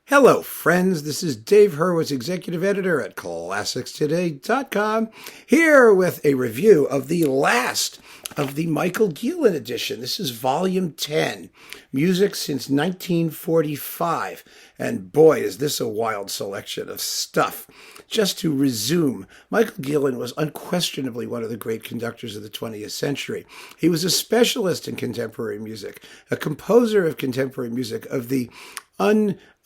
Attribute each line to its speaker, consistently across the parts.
Speaker 1: Hello, friends. This is Dave Hurwitz, Executive Editor at ClassicsToday.com, here with a review of the last of the Michael Gielen edition. This is Volume 10, Music Since 1945. And boy, is this a wild selection of stuff. Just to resume, Michael Gielen was unquestionably one of the great conductors of the 20th century. He was a specialist in contemporary music, a composer of contemporary music of the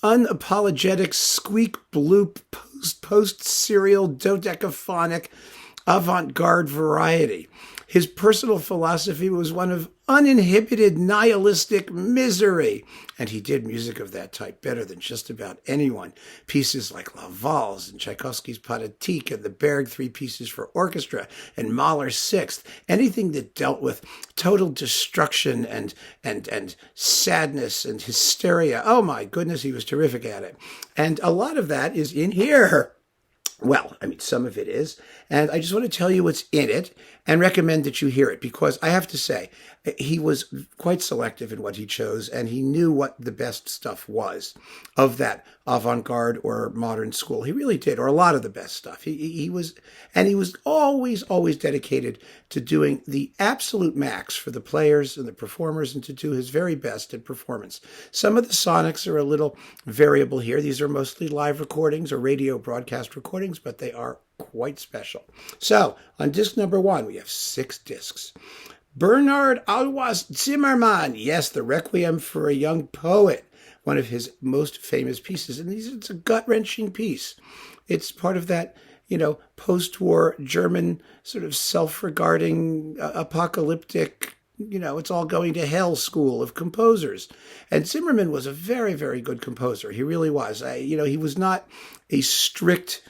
Speaker 1: unapologetic squeak bloop post-serial dodecaphonic avant-garde variety. His personal philosophy was one of uninhibited nihilistic misery, and he did music of that type better than just about anyone. Pieces like La Valse and Tchaikovsky's Pathetique and the Berg Three Pieces for Orchestra and Mahler's Sixth, anything that dealt with total destruction and sadness and hysteria. Oh my goodness, he was terrific at it. And a lot of that is in here. Well, I mean, some of it is. And I just want to tell you what's in it and recommend that you hear it, because I have to say, he was quite selective in what he chose, and he knew what the best stuff was of that avant-garde or modern school. He really did, or a lot of the best stuff. He was always dedicated to doing the absolute max for the players and the performers, and to do his very best in performance. Some of the sonics are a little variable here. These are mostly live recordings or radio broadcast recordings, but they are quite special. So, on disc number 1, we have 6 discs. Bernhard Alois Zimmermann, yes, the Requiem for a Young Poet, one of his most famous pieces. And it's a gut-wrenching piece. It's part of that, post-war German sort of self-regarding, apocalyptic, it's all going to hell school of composers. And Zimmermann was a very, very good composer. He really was. He was not a strict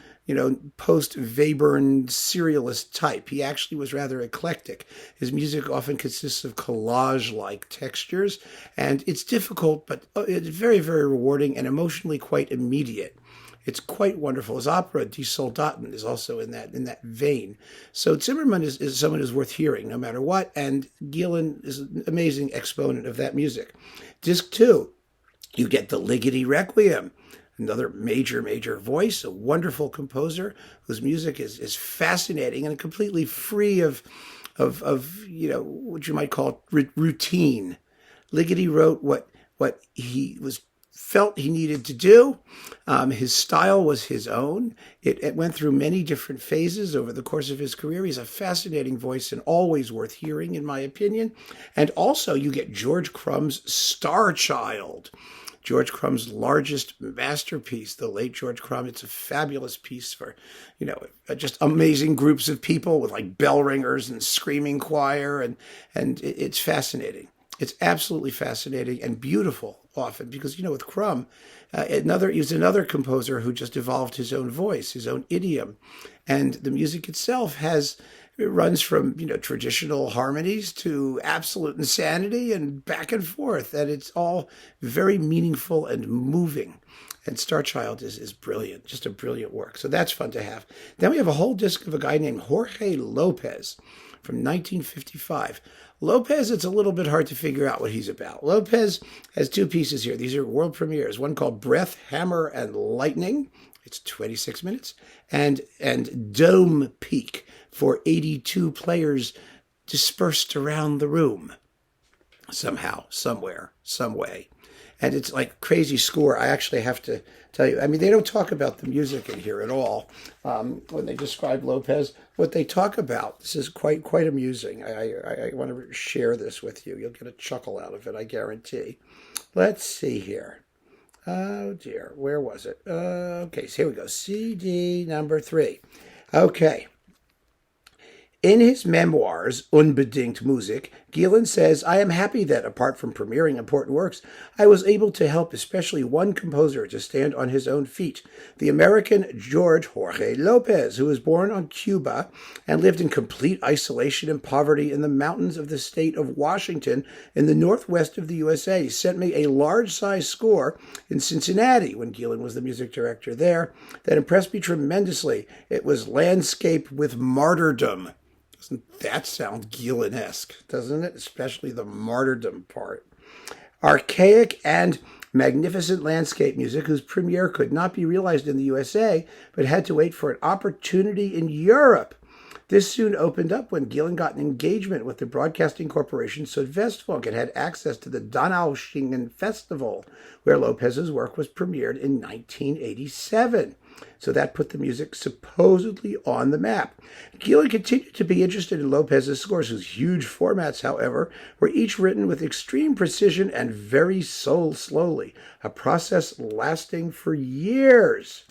Speaker 1: post-Webern serialist type. He actually was rather eclectic. His music often consists of collage-like textures, and it's difficult, but it's very, very rewarding and emotionally quite immediate. It's quite wonderful. His opera, Die Soldaten, is also in that vein. So Zimmermann is someone who's worth hearing no matter what, and Gielen is an amazing exponent of that music. Disc 2, you get the Ligeti Requiem. Another major voice, a wonderful composer whose music is fascinating and completely free of what you might call routine. Ligeti wrote what he felt he needed to do. His style was his own. It went through many different phases over the course of his career. He's a fascinating voice and always worth hearing, in my opinion. And also, you get George Crumb's Star Child. George Crumb's largest masterpiece, the late George Crumb. It's a fabulous piece for, just amazing groups of people with like bell ringers and screaming choir, and it's fascinating. It's absolutely fascinating and beautiful often, because, with Crumb, he was another composer who just evolved his own voice, his own idiom, and the music itself it runs from, traditional harmonies to absolute insanity and back and forth. And it's all very meaningful and moving. And Star Child is brilliant, just a brilliant work. So that's fun to have. Then we have a whole disc of a guy named Jorge Lopez from 1955. Lopez, it's a little bit hard to figure out what he's about. Lopez has 2 pieces here. These are world premieres. One called Breath, Hammer, and Lightning. It's 26 minutes. And Dome Peak for 82 players dispersed around the room. Somehow, somewhere, some way. And it's like crazy score. I actually have to tell you, they don't talk about the music in here at all. When they describe Lopez, what they talk about, this is quite amusing. I want to share this with you. You'll get a chuckle out of it, I guarantee. Let's see here. Oh dear, where was it? Okay, so here we go. CD number 3. Okay. In his memoirs, Unbedingt Musik, Gielen says, I am happy that, apart from premiering important works, I was able to help especially one composer to stand on his own feet, the American Jorge Lopez, who was born on Cuba and lived in complete isolation and poverty in the mountains of the state of Washington in the northwest of the USA. He sent me a large-size score in Cincinnati when Gielen was the music director there that impressed me tremendously. It was Landscape with Martyrdom. Doesn't that sound Gielen-esque, doesn't it? Especially the martyrdom part. Archaic and magnificent landscape music whose premiere could not be realized in the USA, but had to wait for an opportunity in Europe. This soon opened up when Gielen got an engagement with the broadcasting corporation Südwestfunk and had access to the Donaueschingen Festival, where Lopez's work was premiered in 1987. So that put the music supposedly on the map. Gielen continued to be interested in Lopez's scores, whose huge formats, however, were each written with extreme precision and very slowly, a process lasting for years.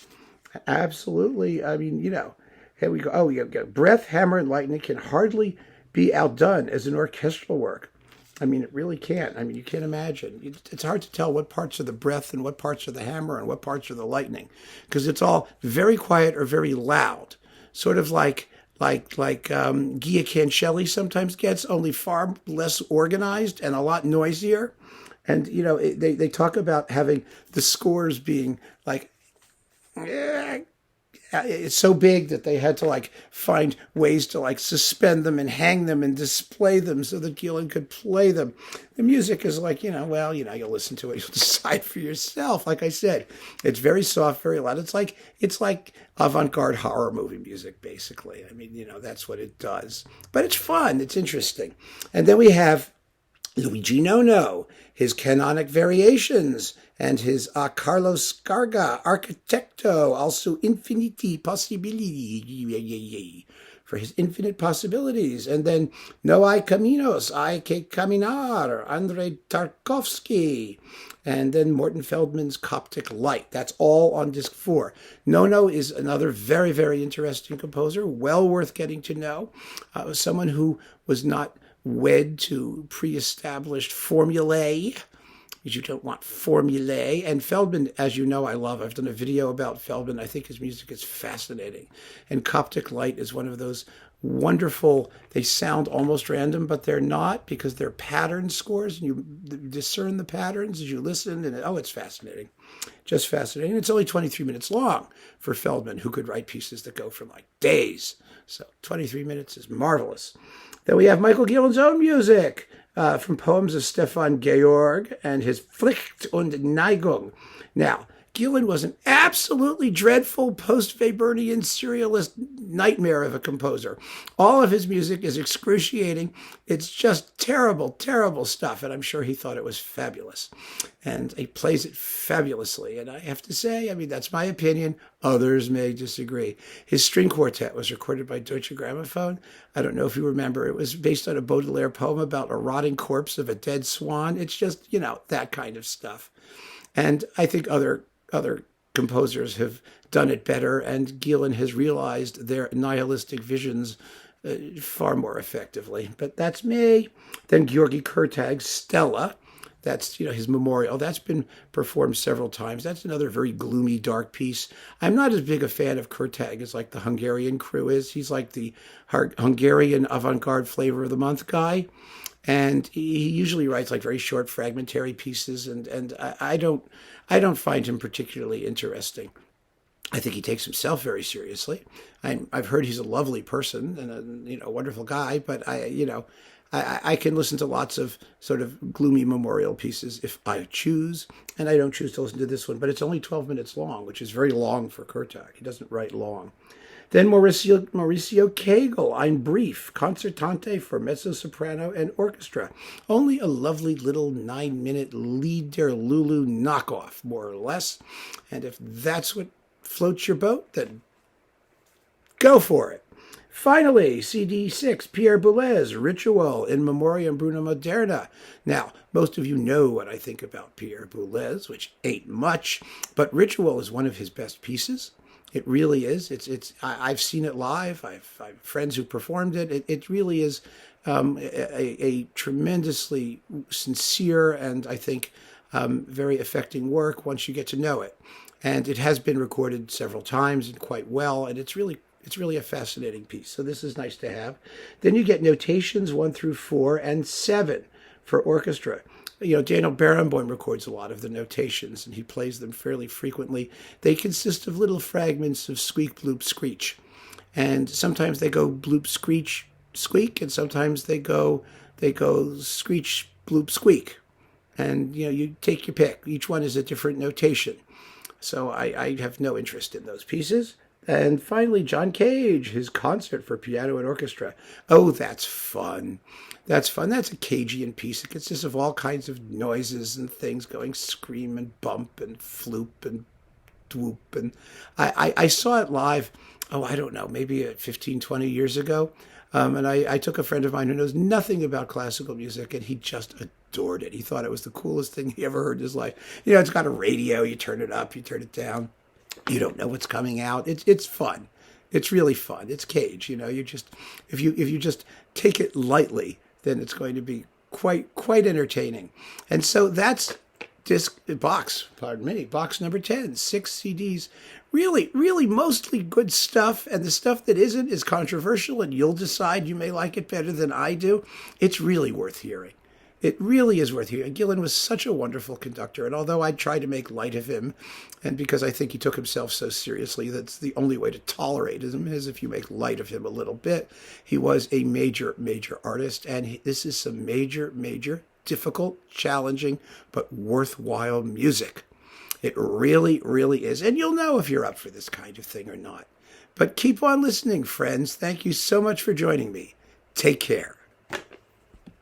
Speaker 1: Absolutely. I mean, here we go. Oh, you got Breath, Hammer, and Lightning can hardly be outdone as an orchestral work. I mean, it really can't. I mean, you can't imagine. It's hard to tell what parts are the breath and what parts are the hammer and what parts are the lightning, because it's all very quiet or very loud, sort of like Gia Cancelli sometimes gets, only far less organized and a lot noisier. And they talk about having the scores being like. It's so big that they had to find ways to suspend them and hang them and display them so that Gielen could play them. The music is you'll listen to it, you'll decide for yourself. Like I said, it's very soft, very loud. It's like avant-garde horror movie music, basically. I mean, that's what it does. But it's fun, it's interesting. And then we have Luigi Nono, his canonic variations, and his Carlos Scarga, Arquitecto, also Infiniti Possibility, for his infinite possibilities. And then No Hay Caminos, Hay que Caminar, Andrei Tarkovsky. And then Morton Feldman's Coptic Light. That's all on disc 4. Nono is another very, very interesting composer, well worth getting to know. Someone who was not wed to pre-established formulae, because you don't want formulae. And Feldman, as you know, I love. I've done a video about Feldman. I think his music is fascinating. And Coptic Light is one of those wonderful, they sound almost random, but they're not, because they're pattern scores, and you discern the patterns as you listen, and it's fascinating. Just fascinating. It's only 23 minutes long for Feldman, who could write pieces that go for days. So 23 minutes is marvelous. Then we have Michael Gielen's own music, from poems of Stefan Georg and his Pflicht und Neigung. Now, Gielen was an absolutely dreadful post-Weberian serialist nightmare of a composer. All of his music is excruciating. It's just terrible, terrible stuff, and I'm sure he thought it was fabulous. And he plays it fabulously, and I have to say, that's my opinion. Others may disagree. His string quartet was recorded by Deutsche Grammophon. I don't know if you remember. It was based on a Baudelaire poem about a rotting corpse of a dead swan. It's just, that kind of stuff. And I think other composers have done it better, and Gielen has realized their nihilistic visions far more effectively. But that's me. Then György Kurtág's Stella. That's, his memorial. That's been performed several times. That's another very gloomy, dark piece. I'm not as big a fan of Kurtág as the Hungarian crew is. He's like the Hungarian avant-garde flavor of the month guy. And he usually writes very short, fragmentary pieces, and I don't find him particularly interesting. I think he takes himself very seriously. I've heard he's a lovely person and a wonderful guy, but I can listen to lots of sort of gloomy memorial pieces if I choose, and I don't choose to listen to this one. But it's only 12 minutes long, which is very long for Kurtág. He doesn't write long. Then Mauricio Kegel, Ein Brief, Concertante for mezzo-soprano and orchestra. Only a lovely little 9-minute Lied der Lulu knockoff, more or less. And if that's what floats your boat, then go for it. Finally, CD 6, Pierre Boulez, Ritual in Memoriam Bruna Moderna. Now, most of you know what I think about Pierre Boulez, which ain't much, but Ritual is one of his best pieces. It really is. I've seen it live. I've friends who performed it. It really is a tremendously sincere and, I think, very affecting work once you get to know it. And it has been recorded several times and quite well, and it's really a fascinating piece. So this is nice to have. Then you get notations 1 through 4 and 7 for orchestra. Daniel Barenboim records a lot of the notations, and he plays them fairly frequently. They consist of little fragments of squeak, bloop, screech. And sometimes they go bloop, screech, squeak, and sometimes they go screech, bloop, squeak. And, you take your pick. Each one is a different notation. So I have no interest in those pieces. And finally, John Cage, his concert for piano and orchestra. Oh, that's fun. That's fun. That's a Cagean piece. It consists of all kinds of noises and things going scream and bump and floop and dwoop. And I saw it live, I don't know, maybe 15, 20 years ago. And I took a friend of mine who knows nothing about classical music, and he just adored it. He thought it was the coolest thing he ever heard in his life. It's got a radio. You turn it up, you turn it down. You don't know what's coming out. It's fun. It's really fun. It's Cage. You just if you just take it lightly, then it's going to be quite entertaining. And so that's box number 10, 6 CDs. Really mostly good stuff, and the stuff that isn't is controversial, and you'll decide. You may like it better than I do. It's really worth hearing. It really is worth hearing. Gielen was such a wonderful conductor, and although I try to make light of him, and because I think he took himself so seriously, that's the only way to tolerate him, is if you make light of him a little bit. He was a major artist, and this is some major, difficult, challenging, but worthwhile music. It really is. And you'll know if you're up for this kind of thing or not. But keep on listening, friends. Thank you so much for joining me. Take care.